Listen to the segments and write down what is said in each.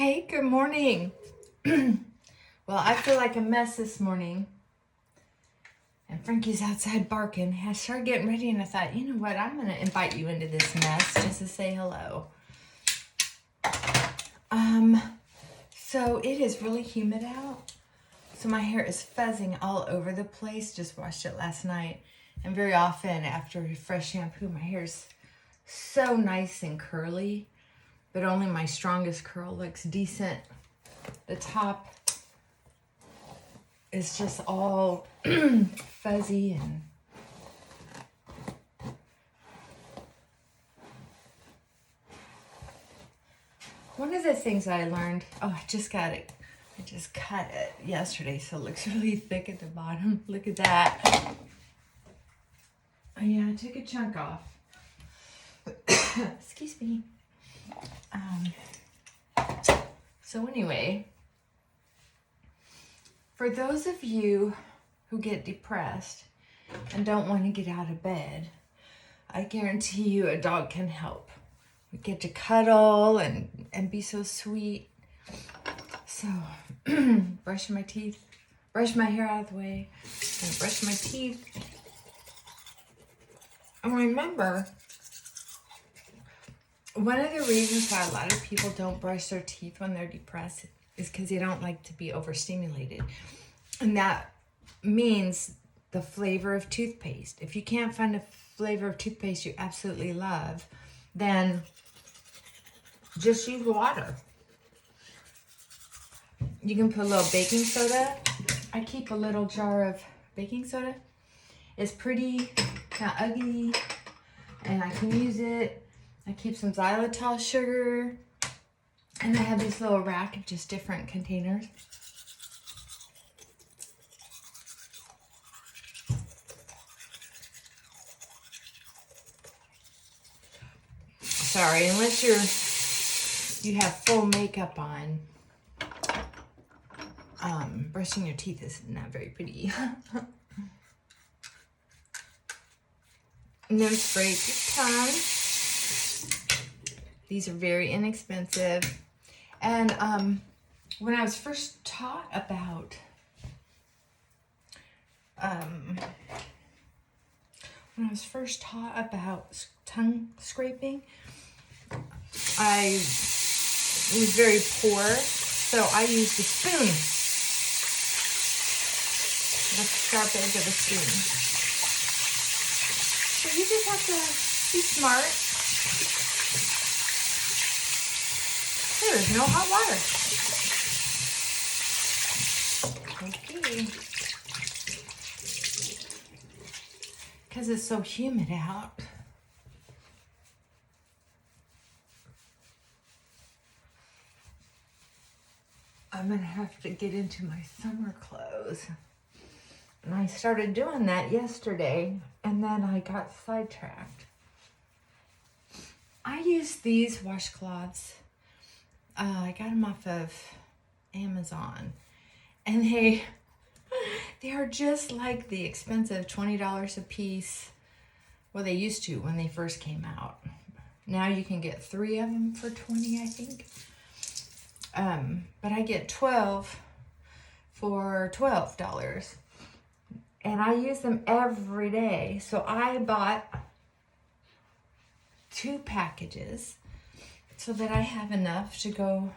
Hey, good morning. Well, I feel like a mess this morning. And Frankie's outside barking. I started getting ready and I thought, you know what? I'm going to invite you into this mess just to say hello. So it is really humid out. So my hair is fuzzing all over the place. Just washed it last night. And very often after a fresh shampoo, my hair's so nice and curly. But only my strongest curl looks decent. The top is just all fuzzy and one of the things I learned, I just cut it yesterday, so it looks really thick at the bottom. Look at that. Oh yeah, I took a chunk off. Excuse me. So anyway, for those of you who get depressed and don't want to get out of bed, I guarantee you a dog can help. We get to cuddle and be so sweet. So, brushing my teeth, brush my hair out of the way, and brush my teeth. And remember, one of the reasons why a lot of people don't brush their teeth when they're depressed is because they don't like to be overstimulated. And that means the flavor of toothpaste. If you can't find a flavor of toothpaste you absolutely love, then just use water. You can put a little baking soda. I keep a little jar of baking soda. It's pretty, not ugly, and I can use it. I keep some xylitol sugar, and I have this little rack of just different containers. Sorry, unless you have full makeup on, brushing your teeth is not very pretty. And then spray your tongue. These are very inexpensive. And when I was first taught about tongue scraping, I was very poor, so I used a spoon, the sharp edge of a spoon. So you just have to be smart. There is no hot water. Okay. Because it's so humid out. I'm going to have to get into my summer clothes. And I started doing that yesterday, and then I got sidetracked. I use these washcloths. I got them off of Amazon, and they are just like the expensive $20 a piece. Well, they used to when they first came out. Now you can get 3 of them for $20, I think. But I get 12 for $12. And I use them every day. So I bought 2 packages so that I have enough to go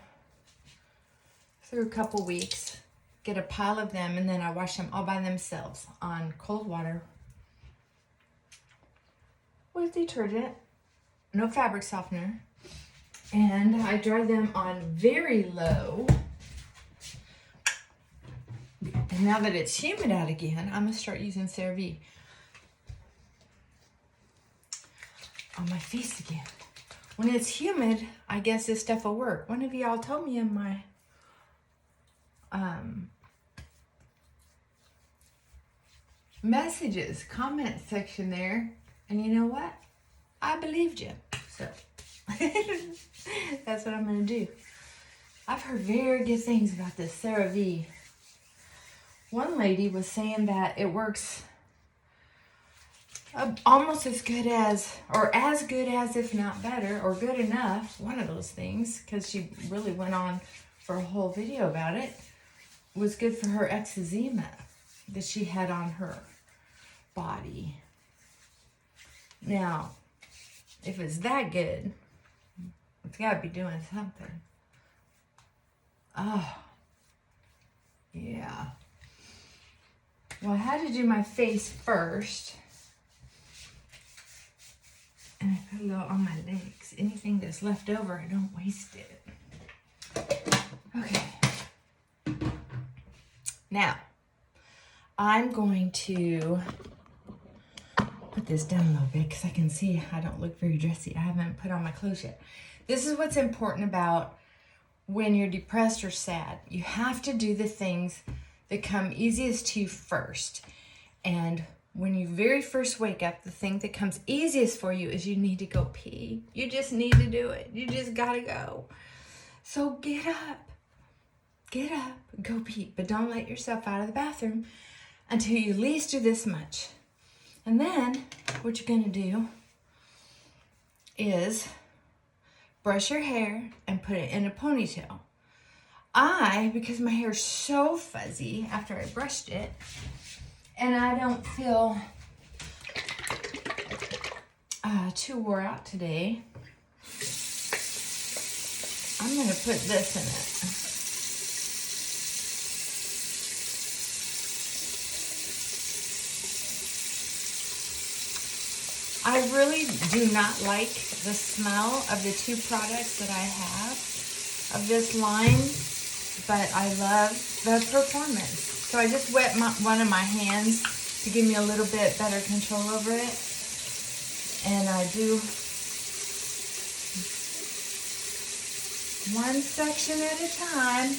through a couple weeks, get a pile of them, and then I wash them all by themselves on cold water with detergent, no fabric softener. And I dry them on very low. And now that it's humid out again, I'm going to start using CeraVe on my face again. When it's humid, I guess this stuff will work. One of y'all told me in my messages, comment section there. And you know what? I believed you. So that's what I'm going to do. I've heard very good things about this CeraVe. One lady was saying that it works almost as good as, or as good as, if not better, or good enough, one of those things, because she really went on for a whole video about it, was good for her eczema that she had on her body. Now, if it's that good, it's got to be doing something. Oh, yeah. Well, I had to do my face first. And I put a little on my legs. Anything that's left over, I don't waste it. Okay. Now, I'm going to put this down a little bit because I can see I don't look very dressy. I haven't put on my clothes yet. This is what's important about when you're depressed or sad. You have to do the things that come easiest to you first. And when you very first wake up, the thing that comes easiest for you is you need to go pee. You just need to do it. You just gotta go. So get up, go pee. But don't let yourself out of the bathroom until you at least do this much. And then what you're gonna do is brush your hair and put it in a ponytail. Because my hair's so fuzzy after I brushed it, and I don't feel too wore out today, I'm gonna put this in it. I really do not like the smell of the two products that I have of this line, but I love the performance. So I just wet one of my hands to give me a little bit better control over it. And I do one section at a time.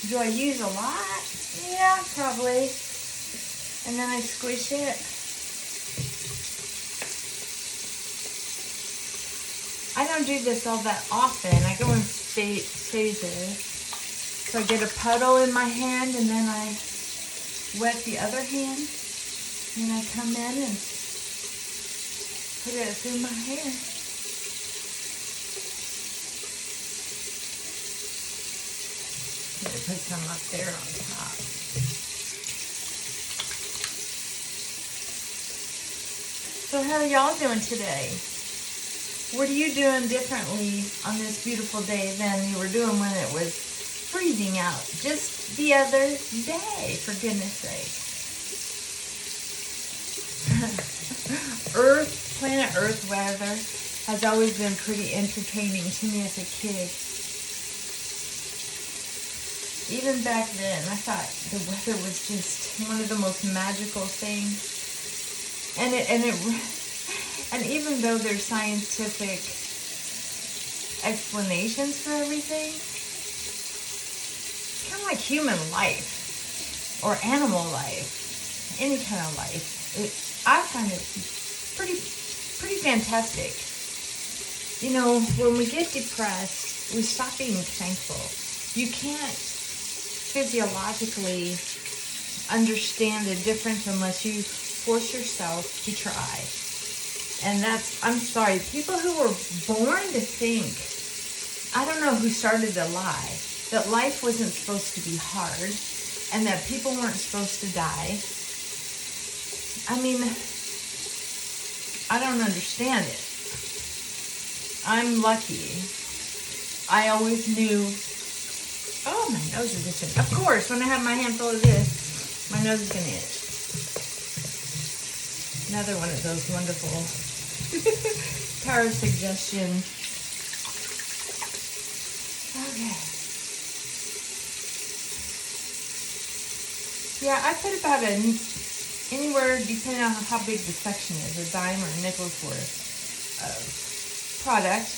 Do I use a lot? Yeah, probably. And then I squish it. I don't do this all that often. I go in phases. So I get a puddle in my hand and then I wet the other hand. And I come in and put it through my hair. I'm going to put some up there on top. So how are y'all doing today? What are you doing differently on this beautiful day than you were doing when it was freezing out just the other day, for goodness sake? Planet Earth weather has always been pretty entertaining to me as a kid. Even back then, I thought the weather was just one of the most magical things. And even though there's scientific explanations for everything, it's kind of like human life or animal life, any kind of life. I find it pretty fantastic. You know, when we get depressed, we stop being thankful. You can't physiologically understand the difference unless you force yourself to try. And I'm sorry, people who were born to think, I don't know who started the lie, that life wasn't supposed to be hard and that people weren't supposed to die. I mean, I don't understand it. I'm lucky. I always knew, oh, my nose is itching. Of course, when I have my hand full of this, my nose is going to itch. Another one of those wonderful power of suggestion. Okay. Yeah, I put about anywhere, depending on how big the section is, a dime or a nickel's worth of product.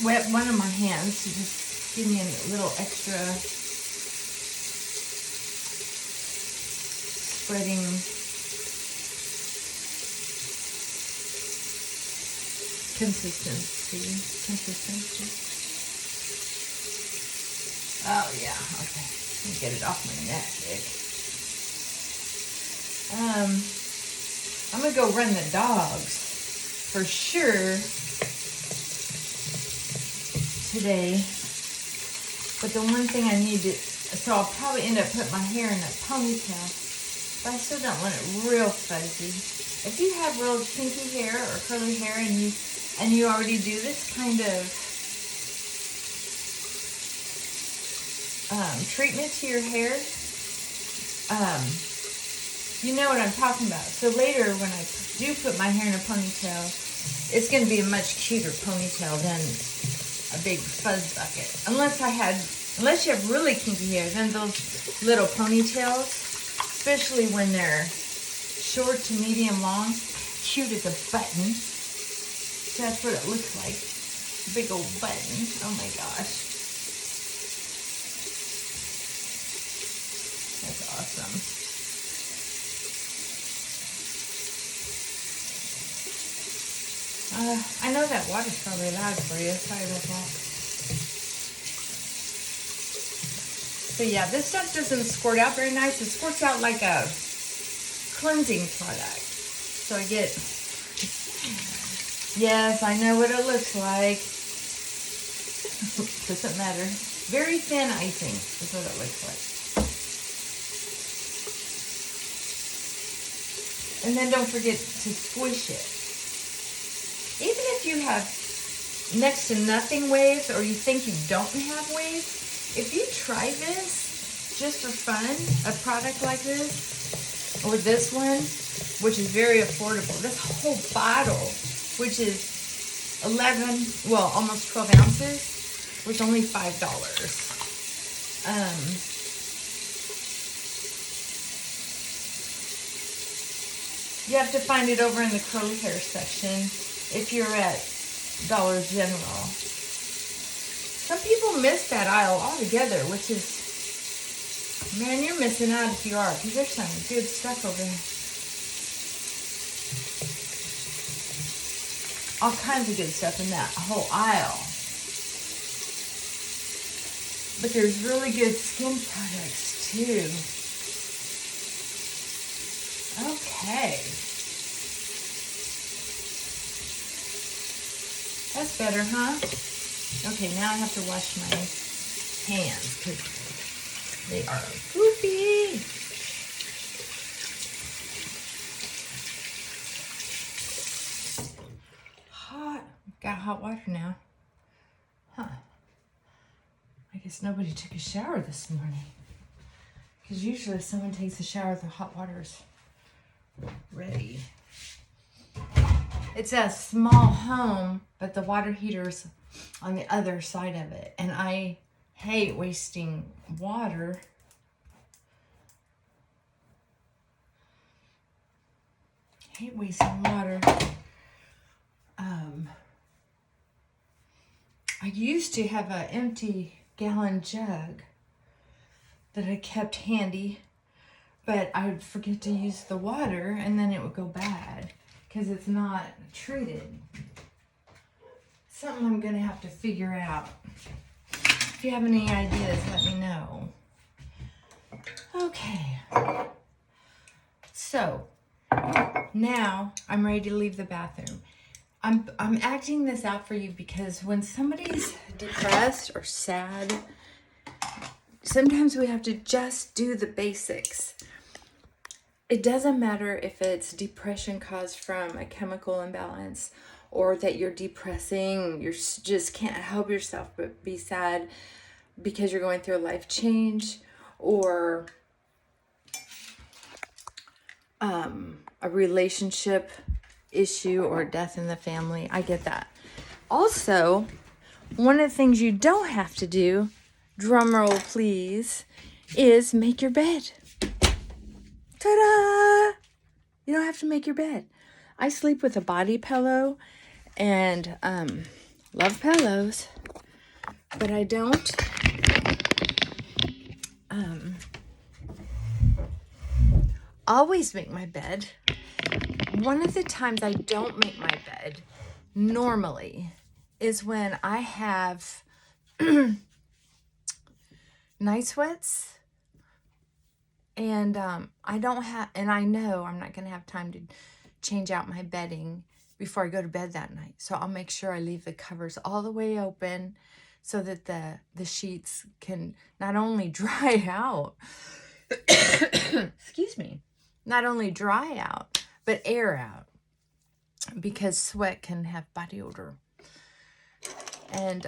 Wet one of my hands to just give me a little extra spreading consistency. Oh yeah, okay. Let me get it off my neck, Dick. I'm gonna go run the dogs for sure today. But the one thing I need to, so I'll probably end up putting my hair in a ponytail, but I still don't want it real fuzzy. If you have real kinky hair or curly hair and you already do this kind of treatment to your hair, you know what I'm talking about. So later when I do put my hair in a ponytail, it's going to be a much cuter ponytail than a big fuzz bucket. Unless you have really kinky hair, then those little ponytails, especially when they're short to medium long, cute as a button. So that's what it looks like. Big old button. Oh my gosh. That's awesome. I know that water's probably loud for you. Sorry about that. So yeah, this stuff doesn't squirt out very nice. It squirts out like a cleansing product. So I get, yes, I know what it looks like. Doesn't matter. Very thin icing is what it looks like. And then don't forget to squish it. Even if you have next to nothing waves or you think you don't have waves, if you try this just for fun, a product like this, or this one, which is very affordable, this whole bottle, which is 11, well, almost 12 ounces, was only $5. You have to find it over in the curly hair section if you're at Dollar General. Some people miss that aisle altogether, which is, man, you're missing out if you are, because there's some good stuff over there. All kinds of good stuff in that whole aisle. But there's really good skin products too. Okay. That's better, huh? Okay, now I have to wash my hands because they are poopy. Hot. Got hot water now. Huh. I guess nobody took a shower this morning. Because usually if someone takes a shower, the hot water's ready. It's a small home, but the water heater's on the other side of it. And I hate wasting water. Hate wasting water. I used to have an empty gallon jug that I kept handy, but I would forget to use the water and then it would go bad because it's not treated. Something I'm gonna have to figure out. If you have any ideas, let me know. Okay. So now I'm ready to leave the bathroom. I'm acting this out for you because when somebody's depressed or sad, sometimes we have to just do the basics. It doesn't matter if it's depression caused from a chemical imbalance or that you're depressing, you just can't help yourself but be sad because you're going through a life change, or a relationship issue or death in the family. I get that. Also, one of the things you don't have to do, drum roll please, is make your bed. Ta-da! You don't have to make your bed. I sleep with a body pillow and love pillows, but I don't always make my bed. One of the times I don't make my bed normally is when I have night sweats And I don't have, and I know I'm not going to have time to change out my bedding before I go to bed that night. So I'll make sure I leave the covers all the way open so that the sheets can not only dry out, excuse me, not only dry out, but air out, because sweat can have body odor. And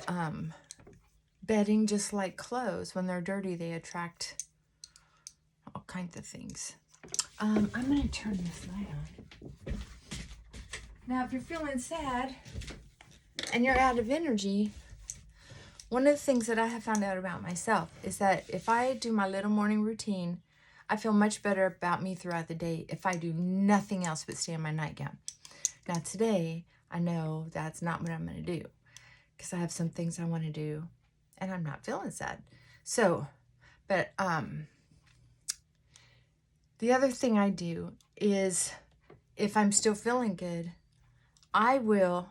bedding, just like clothes, when they're dirty, they attract all kinds of things. I'm going to turn this light on. Now, if you're feeling sad and you're out of energy, one of the things that I have found out about myself is that if I do my little morning routine, I feel much better about me throughout the day if I do nothing else but stay in my nightgown. Now, today, I know that's not what I'm going to do because I have some things I want to do and I'm not feeling sad. So, but the other thing I do is if I'm still feeling good, I will,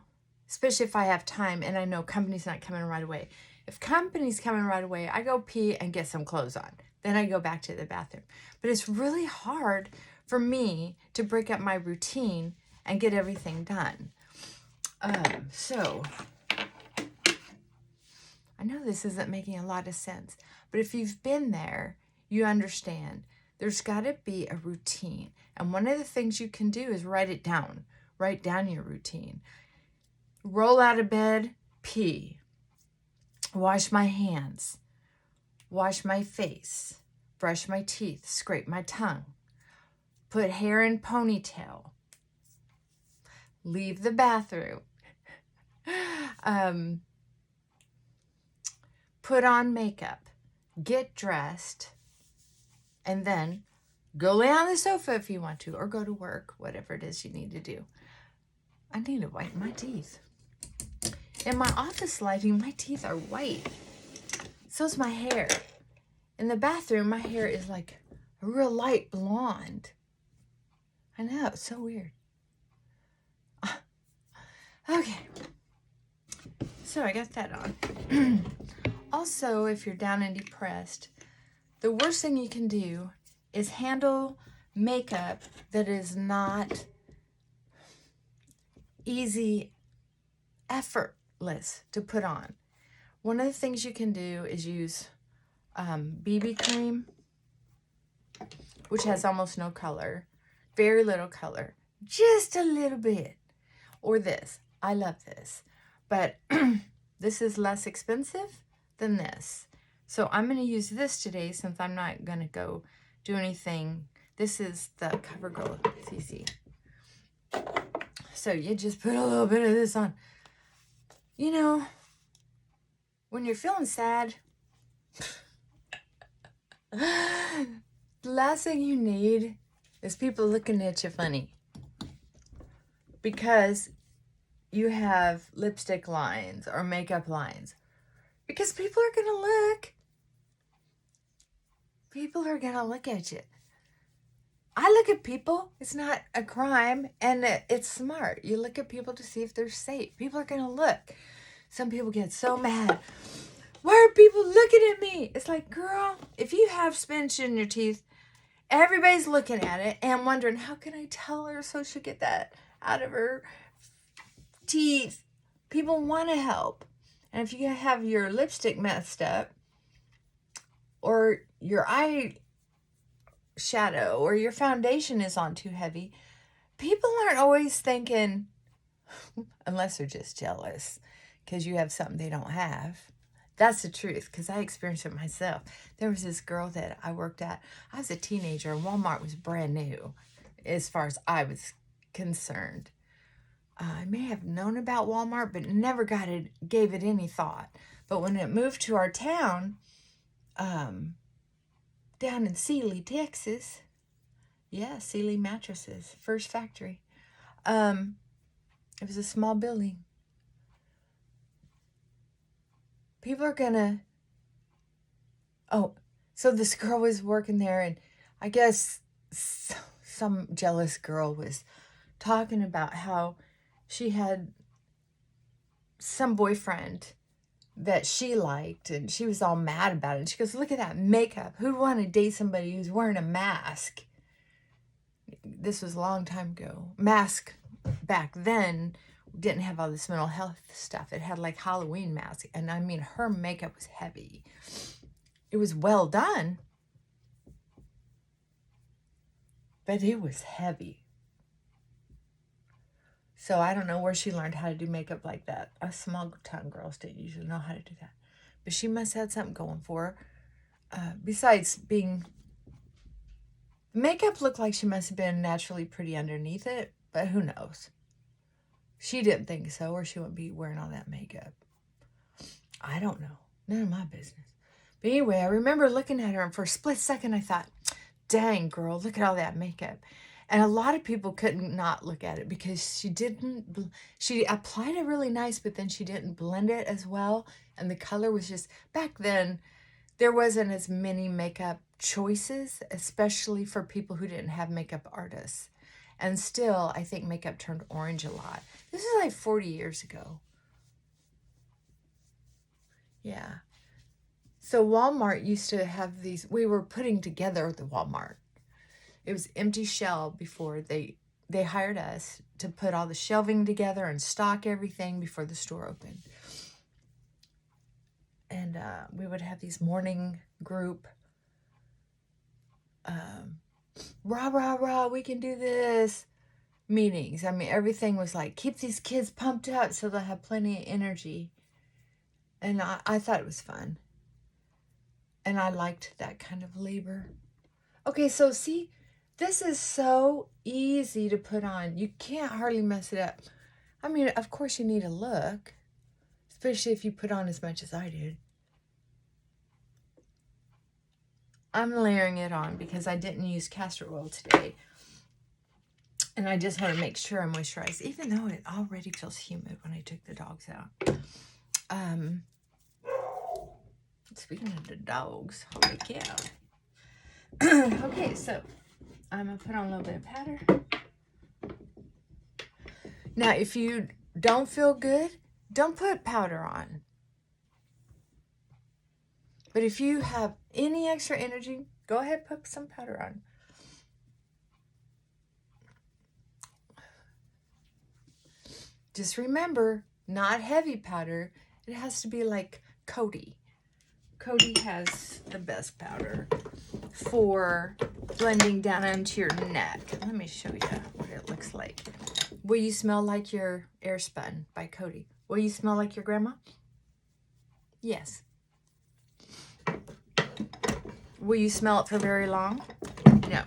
especially if I have time and I know company's not coming right away. If company's coming right away, I go pee and get some clothes on. Then I go back to the bathroom. But it's really hard for me to break up my routine and get everything done. So, I know this isn't making a lot of sense, but if you've been there, you understand. There's got to be a routine. And one of the things you can do is write it down. Write down your routine. Roll out of bed, pee. Wash my hands. Wash my face. Brush my teeth. Scrape my tongue. Put hair in ponytail. Leave the bathroom. Put on makeup. Get dressed. And then go lay on the sofa if you want to, or go to work, whatever it is you need to do. I need to whiten my teeth. In my office lighting, my teeth are white. So's my hair. In the bathroom, my hair is like a real light blonde. I know, it's so weird. Okay. So I got that on. Also, if you're down and depressed, the worst thing you can do is handle makeup that is not easy, effortless to put on. One of the things you can do is use BB cream, which has almost no color, very little color, just a little bit. Or this. I love this. But this is less expensive than this. So I'm going to use this today since I'm not going to go do anything. This is the CoverGirl CC. So you just put a little bit of this on. You know, when you're feeling sad, the last thing you need is people looking at you funny. Because you have lipstick lines or makeup lines. Because people are going to look. People are going to look at you. I look at people. It's not a crime. And it's smart. You look at people to see if they're safe. People are going to look. Some people get so mad. Why are people looking at me? It's like, girl, if you have spinach in your teeth, everybody's looking at it and wondering, how can I tell her so she'll get that out of her teeth? People want to help. And if you have your lipstick messed up, or your eye shadow, or your foundation is on too heavy, people aren't always thinking, unless they're just jealous because you have something they don't have. That's the truth, because I experienced it myself. There was this girl that I worked at. I was a teenager, and Walmart was brand new as far as I was concerned. I may have known about Walmart, but never gave it any thought. But when it moved to our town, down in Sealy, Texas, yeah, Sealy mattresses, first factory. It was a small building. People are gonna, so this girl was working there, and I guess some jealous girl was talking about how she had some boyfriend that she liked, and she was all mad about it. And she goes, look at that makeup. Who'd want to date somebody who's wearing a mask? This was a long time ago. Mask back then didn't have all this mental health stuff. It had like Halloween mask. And I mean, her makeup was heavy. It was well done, but it was heavy. So I don't know where she learned how to do makeup like that. Us small-town girls didn't usually know how to do that. But she must have had something going for her. Besides being... Makeup looked like she must have been naturally pretty underneath it, but who knows? She didn't think so, or she wouldn't be wearing all that makeup. I don't know. None of my business. But anyway, I remember looking at her, and for a split second I thought, dang, girl, look at all that makeup. And a lot of people couldn't not look at it because she applied it really nice, but then she didn't blend it as well. And the color was just, back then, there wasn't as many makeup choices, especially for people who didn't have makeup artists. And still, I think makeup turned orange a lot. This is like 40 years ago. Yeah. So Walmart used to have these, we were putting together the Walmart. It was empty shell before they hired us to put all the shelving together and stock everything before the store opened. And we would have these morning group, rah, rah, rah, we can do this meetings. I mean, everything was like, keep these kids pumped up so they'll have plenty of energy. And I thought it was fun. And I liked that kind of labor. Okay, so see, this is so easy to put on. You can't hardly mess it up. I mean, of course you need a look, especially if you put on as much as I did. I'm layering it on because I didn't use castor oil today. And I just want to make sure I moisturize, even though it already feels humid when I took the dogs out. Speaking of the dogs, holy cow. Okay, so I'm going to put on a little bit of powder. Now, if you don't feel good, don't put powder on. But if you have any extra energy, go ahead and put some powder on. Just remember, not heavy powder. It has to be like Cody. Cody has the best powder for blending down into your neck. Let me show you what it looks like. Will you smell like your Airspun by Cody? Will you smell like your grandma? Yes. Will you smell it for very long? No.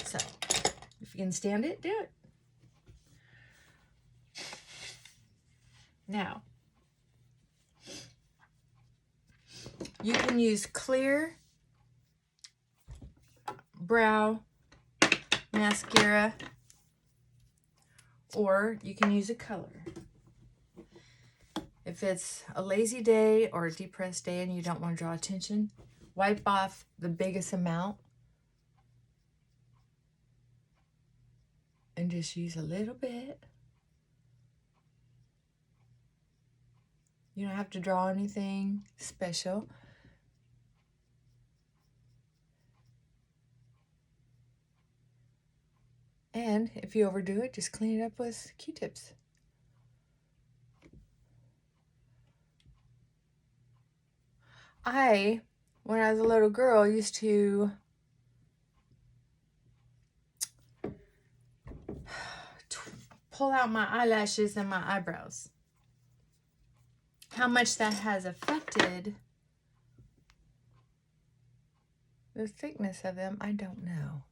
So, if you can stand it, do it. Now, you can use clear brow mascara, or you can use a color. If it's a lazy day or a depressed day and you don't want to draw attention, wipe off the biggest amount and just use a little bit. You don't have to draw anything special. And if you overdo it, just clean it up with Q-tips. When I was a little girl, used to pull out my eyelashes and my eyebrows. How much that has affected the thickness of them, I don't know.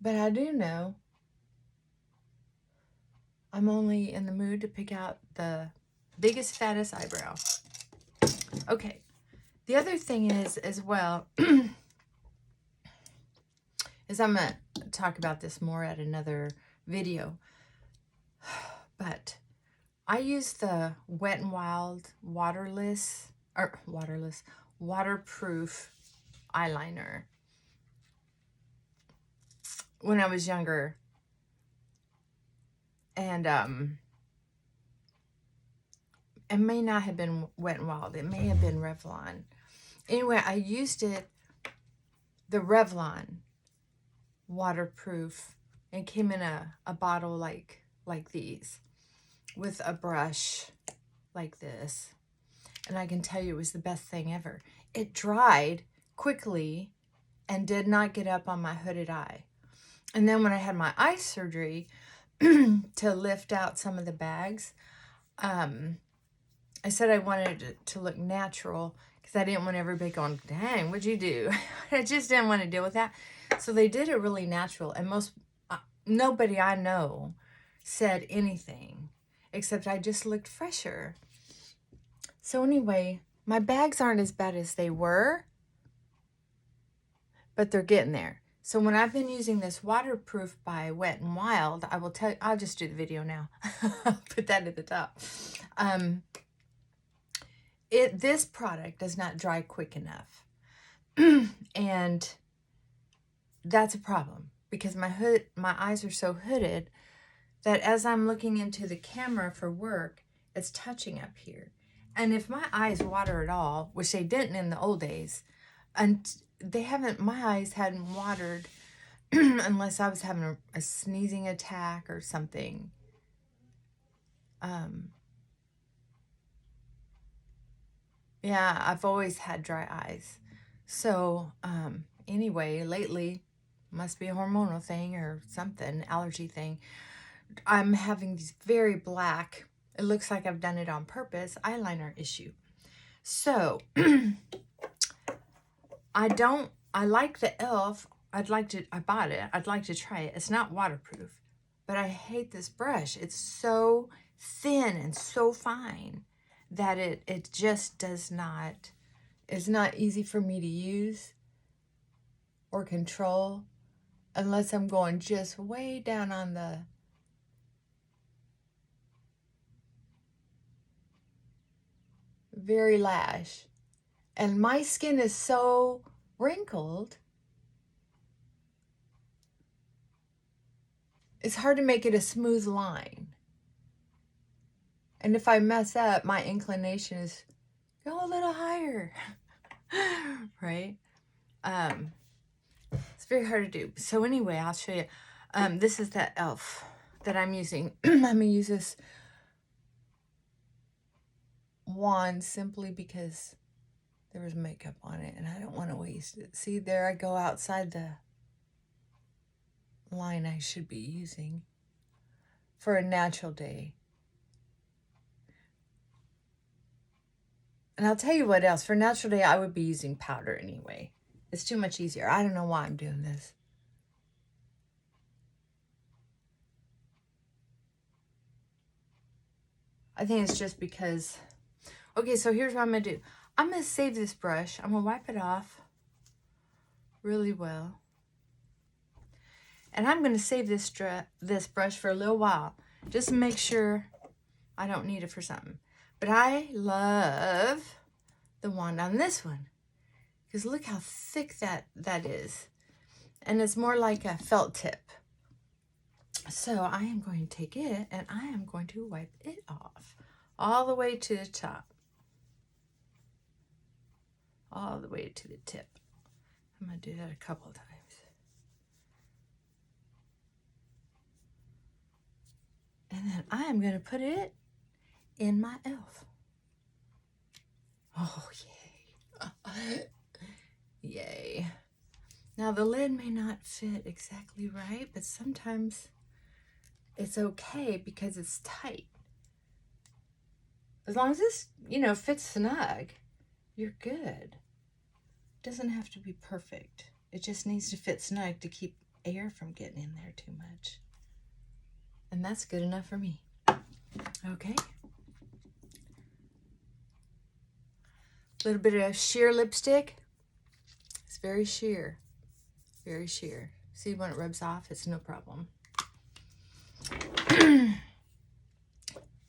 But I do know I'm only in the mood to pick out the biggest, fattest eyebrow. Okay. The other thing is, as well, is I'm going to talk about this more at another video. But I use the Wet n Wild waterproof eyeliner when I was younger. And It may not have been Wet n Wild. It may have been Revlon. Anyway, I used it, the Revlon waterproof, and came in a bottle like these with a brush like this. And I can tell you it was the best thing ever. It dried quickly and did not get up on my hooded eye. And then when I had my eye surgery to lift out some of the bags, I said I wanted it to look natural because I didn't want everybody going, dang, what'd you do? I just didn't want to deal with that. So they did it really natural. And nobody I know said anything except I just looked fresher. So anyway, my bags aren't as bad as they were, but they're getting there. So when I've been using this waterproof by Wet n Wild, I will tell you, I'll just do the video now. I'll put that at the top. This product does not dry quick enough. And that's a problem because my eyes are so hooded that as I'm looking into the camera for work, it's touching up here. And if my eyes water at all, which they didn't in the old days, and my eyes hadn't watered unless I was having a sneezing attack or something. Yeah, I've always had dry eyes. So anyway, lately, must be a hormonal thing or something, allergy thing. I'm having these very black, it looks like I've done it on purpose, eyeliner issue. So I like the e.l.f. I bought it. I'd like to try it. It's not waterproof, but I hate this brush. It's so thin and so fine that it just it's not easy for me to use or control unless I'm going just way down on the very lash. And my skin is so wrinkled, it's hard to make it a smooth line. And if I mess up, my inclination is go a little higher, right? It's very hard to do. So anyway, I'll show you. This is that e.l.f. that I'm using. I'm going to use this wand simply because there was makeup on it and I don't want to waste it. See, there I go outside the line I should be using for a natural day. And I'll tell you what else. For a natural day, I would be using powder anyway. It's too much easier. I don't know why I'm doing this. I think it's just because... Okay, so here's what I'm going to do. I'm going to save this brush. I'm going to wipe it off really well. And I'm going to save this brush for a little while. Just to make sure I don't need it for something. But I love the wand on this one. Because look how thick that is. And it's more like a felt tip. So I am going to take it and I am going to wipe it off. All the way to the top. All the way to the tip. I'm going to do that a couple of times. And then I am going to put it in my e.l.f. Oh, yay. Yay. Now, the lid may not fit exactly right, but sometimes it's okay because it's tight. As long as this, fits snug, you're good. It doesn't have to be perfect. It just needs to fit snug to keep air from getting in there too much. And that's good enough for me. Okay. A little bit of sheer lipstick. It's very sheer. Very sheer. See, when it rubs off, it's no problem.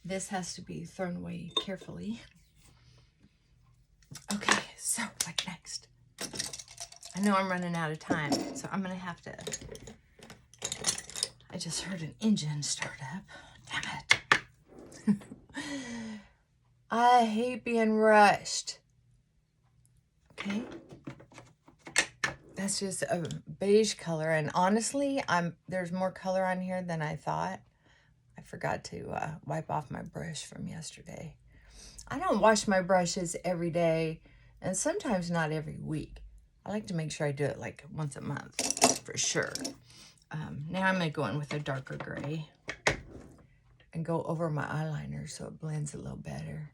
This has to be thrown away carefully. Okay, so what next? I know I'm running out of time, so I'm going to have to... I just heard an engine start up. Damn it. I hate being rushed. Okay. That's just a beige color. And honestly, there's more color on here than I thought. I forgot to wipe off my brush from yesterday. I don't wash my brushes every day, and sometimes not every week. I like to make sure I do it like once a month for sure. Now I'm going to go in with a darker gray and go over my eyeliner so it blends a little better.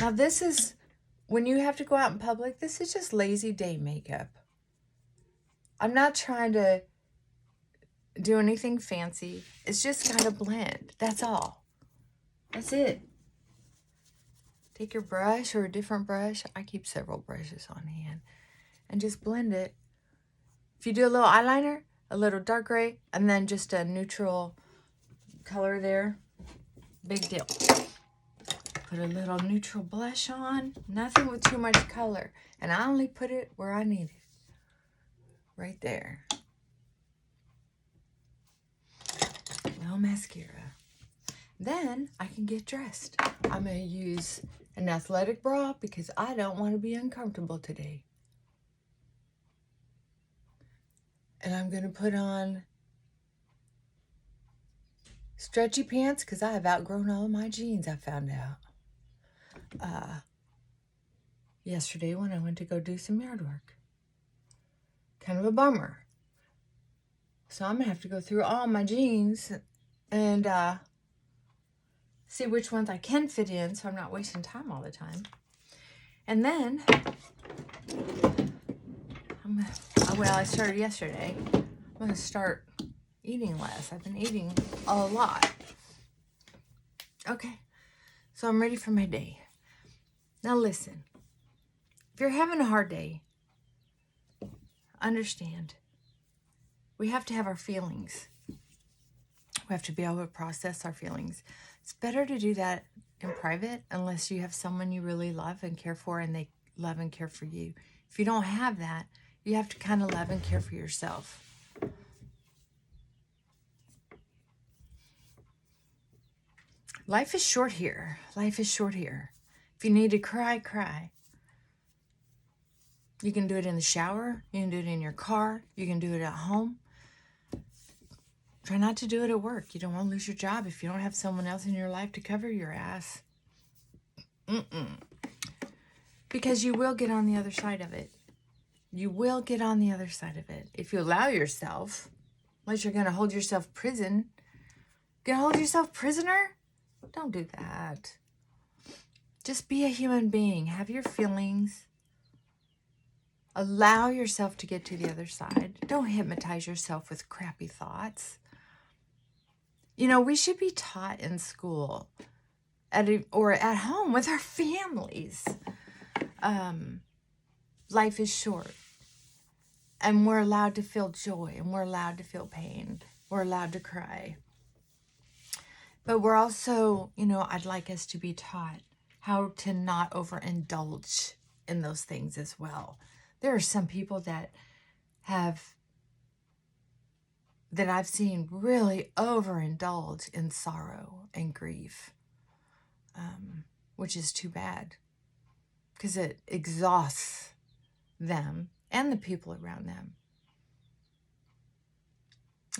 Now this is, when you have to go out in public, this is just lazy day makeup. I'm not trying to do anything fancy. It's just got to blend. That's all. That's it. Take your brush or a different brush. I keep several brushes on hand. And just blend it. If you do a little eyeliner, a little dark gray, and then just a neutral color there, big deal. Put a little neutral blush on. Nothing with too much color. And I only put it where I need it. Right there. Little mascara. Then I can get dressed. I'm going to use an athletic bra because I don't want to be uncomfortable today. And I'm going to put on stretchy pants because I have outgrown all of my jeans, I found out. Yesterday when I went to go do some yard work. Kind of a bummer. So I'm going to have to go through all my jeans and see which ones I can fit in so I'm not wasting time all the time. And then, I started yesterday. I'm going to start eating less. I've been eating a lot. Okay, so I'm ready for my day. Now listen, if you're having a hard day, understand, we have to have our feelings. We have to be able to process our feelings. It's better to do that in private unless you have someone you really love and care for and they love and care for you. If you don't have that, you have to kind of love and care for yourself. Life is short here. Life is short here. If you need to cry, cry. You can do it in the shower. You can do it in your car. You can do it at home. Try not to do it at work. You don't want to lose your job if you don't have someone else in your life to cover your ass. Because you will get on the other side of it. You will get on the other side of it. If you allow yourself, unless you're going to hold yourself prisoner? Don't do that. Just be a human being. Have your feelings. Allow yourself to get to the other side. Don't hypnotize yourself with crappy thoughts. You know, we should be taught in school or at home with our families. Life is short. And we're allowed to feel joy. And we're allowed to feel pain. We're allowed to cry. But we're also, I'd like us to be taught how to not overindulge in those things as well. There are some people that I've seen really overindulge in sorrow and grief, which is too bad because it exhausts them and the people around them.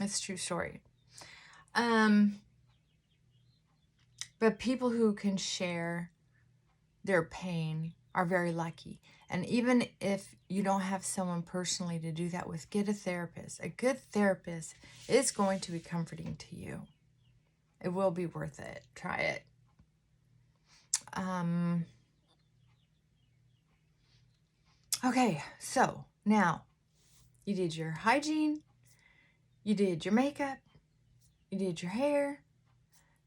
It's a true story. But people who can share their pain are very lucky. And even if you don't have someone personally to do that with, get a therapist. A good therapist is going to be comforting to you. It will be worth it. Try it. Okay, so now you did your hygiene, you did your makeup, you did your hair,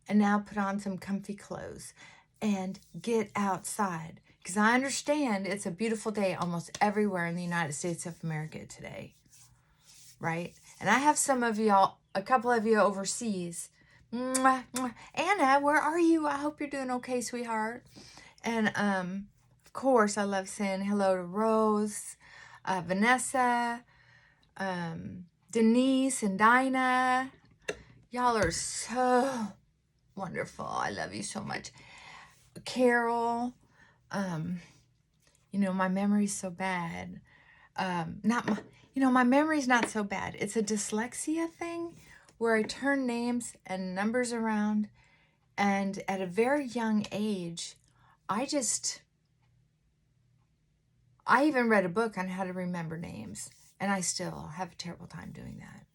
and now put on some comfy clothes and get outside. Because I understand it's a beautiful day almost everywhere in the United States of America today, right? And I have a couple of you overseas. Mwah, mwah. Anna, where are you? I hope you're doing okay, sweetheart. And of course, I love saying hello to Rose, Vanessa, Denise, and Dinah. Y'all are so wonderful. I love you so much. Carol, you know, my memory's so bad. My memory's not so bad. It's a dyslexia thing where I turn names and numbers around. And at a very young age, I even read a book on how to remember names. And I still have a terrible time doing that.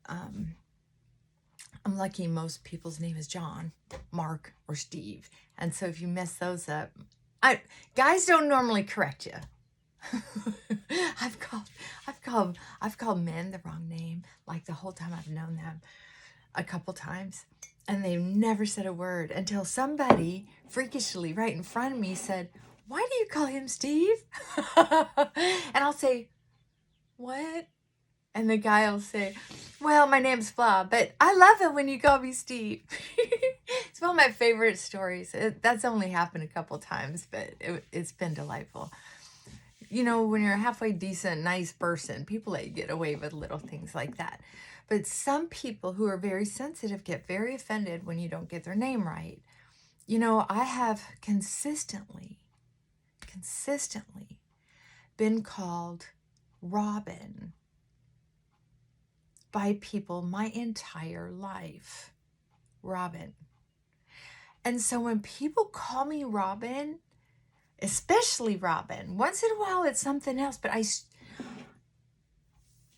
I'm lucky most people's name is John, Mark, or Steve. And so if you mess those up, guys don't normally correct you. I've called men the wrong name, like the whole time I've known them, a couple times, and they've never said a word until somebody freakishly right in front of me said, "Why do you call him Steve?" And I'll say, "What?" And the guy will say, "Well, my name's blah, but I love it when you call me Steve." It's one of my favorite stories. That's only happened a couple times, but it's been delightful. You know, when you're a halfway decent, nice person, people let you get away with little things like that. But some people who are very sensitive get very offended when you don't get their name right. You know, I have consistently been called Robin by people my entire life. Robin. And so when people call me Robin, especially Robin, once in a while it's something else, but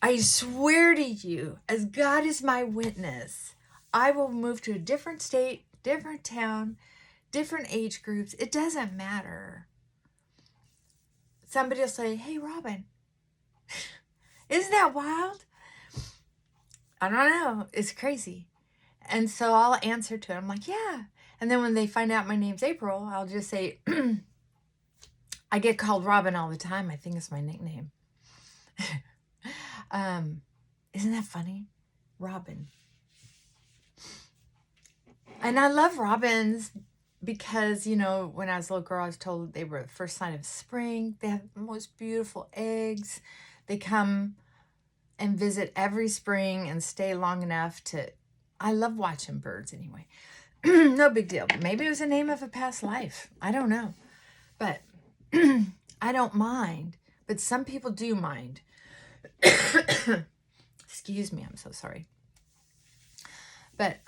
I swear to you, as God is my witness, I will move to a different state, different town, different age groups. It doesn't matter. Somebody will say, "Hey, Robin." Isn't that wild? I don't know. It's crazy. And so I'll answer to it. I'm like, "Yeah." And then when they find out my name's April, I'll just say, I get called Robin all the time. I think it's my nickname. Isn't that funny? Robin. And I love robins because, you know, when I was a little girl, I was told they were the first sign of spring. They have the most beautiful eggs. They come and visit every spring and stay long enough to... I love watching birds anyway. No big deal. Maybe it was the name of a past life. I don't know. But I don't mind. But some people do mind. Excuse me, I'm so sorry. But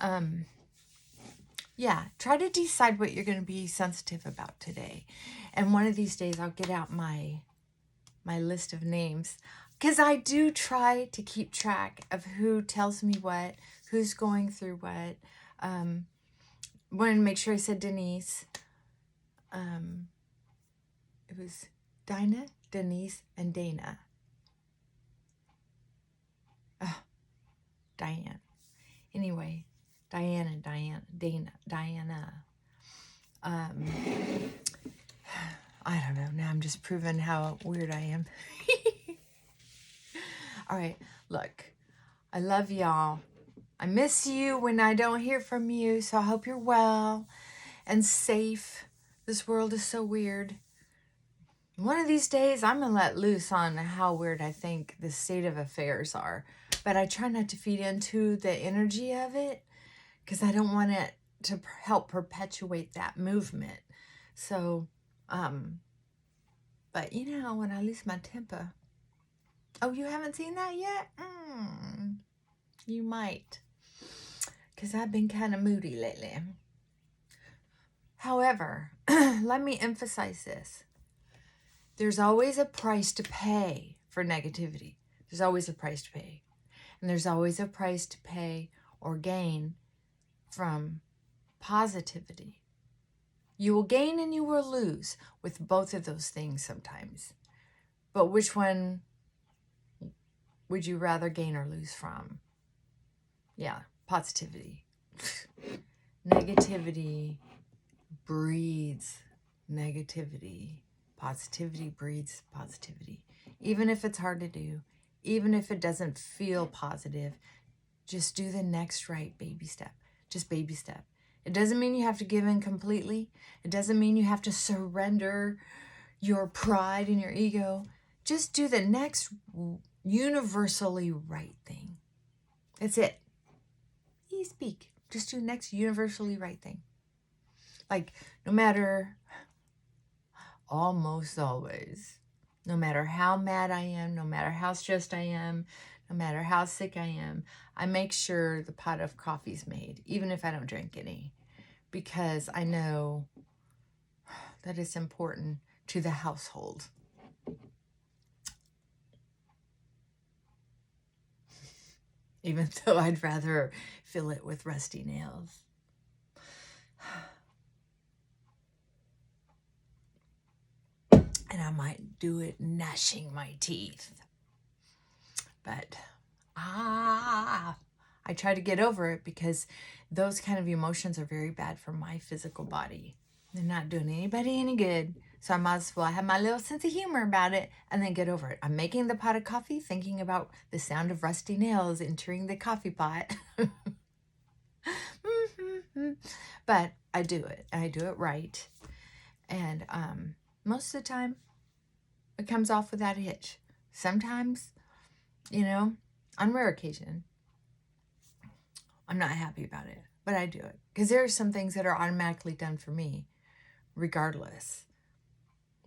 yeah, try to decide what you're going to be sensitive about today. And one of these days I'll get out my list of names, because I do try to keep track of who tells me what, who's going through what. Wanted to make sure I said Denise. It was Dinah, Denise, and Dana. Diane. Anyway, Diana. I don't know. Now I'm just proving how weird I am. All right, look. I love y'all. I miss you when I don't hear from you, so I hope you're well and safe. This world is so weird. One of these days, I'm going to let loose on how weird I think the state of affairs are. But I try not to feed into the energy of it, because I don't want it to help perpetuate that movement. So, but you know, when I lose my temper. Oh, you haven't seen that yet? You might. Because I've been kind of moody lately. However, let me emphasize this. There's always a price to pay for negativity. There's always a price to pay. And there's always a price to pay or gain from positivity. You will gain and you will lose with both of those things sometimes. But which one would you rather gain or lose from? Yeah, positivity. Negativity breeds negativity. Positivity breeds positivity. Even if it's hard to do, even if it doesn't feel positive, just do the next right baby step. Just baby step. It doesn't mean you have to give in completely. It doesn't mean you have to surrender your pride and your ego. Just do the next universally right thing. That's it. You speak. Just do the next universally right thing. Like, no matter, almost always, no matter how mad I am, no matter how stressed I am, no matter how sick I am, I make sure the pot of coffee's made, even if I don't drink any, because I know that it's important to the household. Even though I'd rather fill it with rusty nails. And I might do it gnashing my teeth. But, I try to get over it because those kind of emotions are very bad for my physical body. They're not doing anybody any good. So I might as well have my little sense of humor about it and then get over it. I'm making the pot of coffee thinking about the sound of rusty nails entering the coffee pot. But I do it. I do it right. And most of the time, it comes off without a hitch. Sometimes, you know, on rare occasion, I'm not happy about it. But I do it. Because there are some things that are automatically done for me, regardless.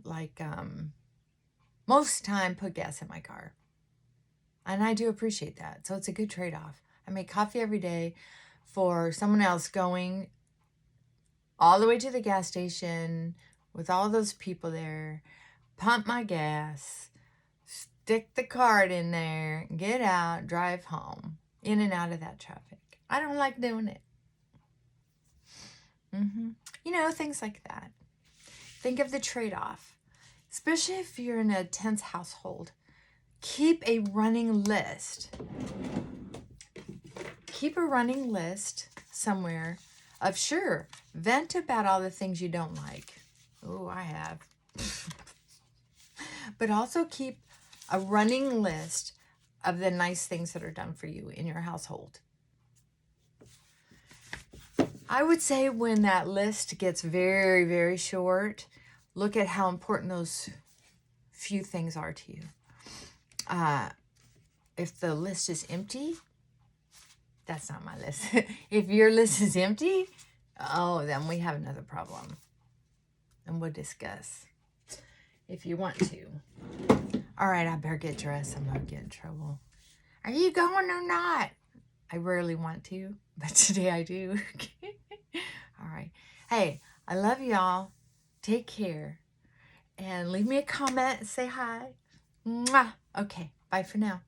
Like, most time, put gas in my car. And I do appreciate that. So it's a good trade-off. I make coffee every day for someone else going all the way to the gas station with all those people there, pump my gas, stick the card in there, get out, drive home, in and out of that traffic. I don't like doing it. You know, things like that. Think of the trade-off, especially if you're in a tense household. Keep a running list. Keep a running list somewhere of, sure, vent about all the things you don't like. Oh, I have. But also keep a running list of the nice things that are done for you in your household. I would say when that list gets very, very short, look at how important those few things are to you. If the list is empty, that's not my list. If your list is empty, oh, then we have another problem. And we'll discuss if you want to. All right, I better get dressed. I'm going to get in trouble. Are you going or not? I rarely want to, but today I do. All right. Hey, I love y'all. Take care. And leave me a comment. Say hi. Mwah. Okay, bye for now.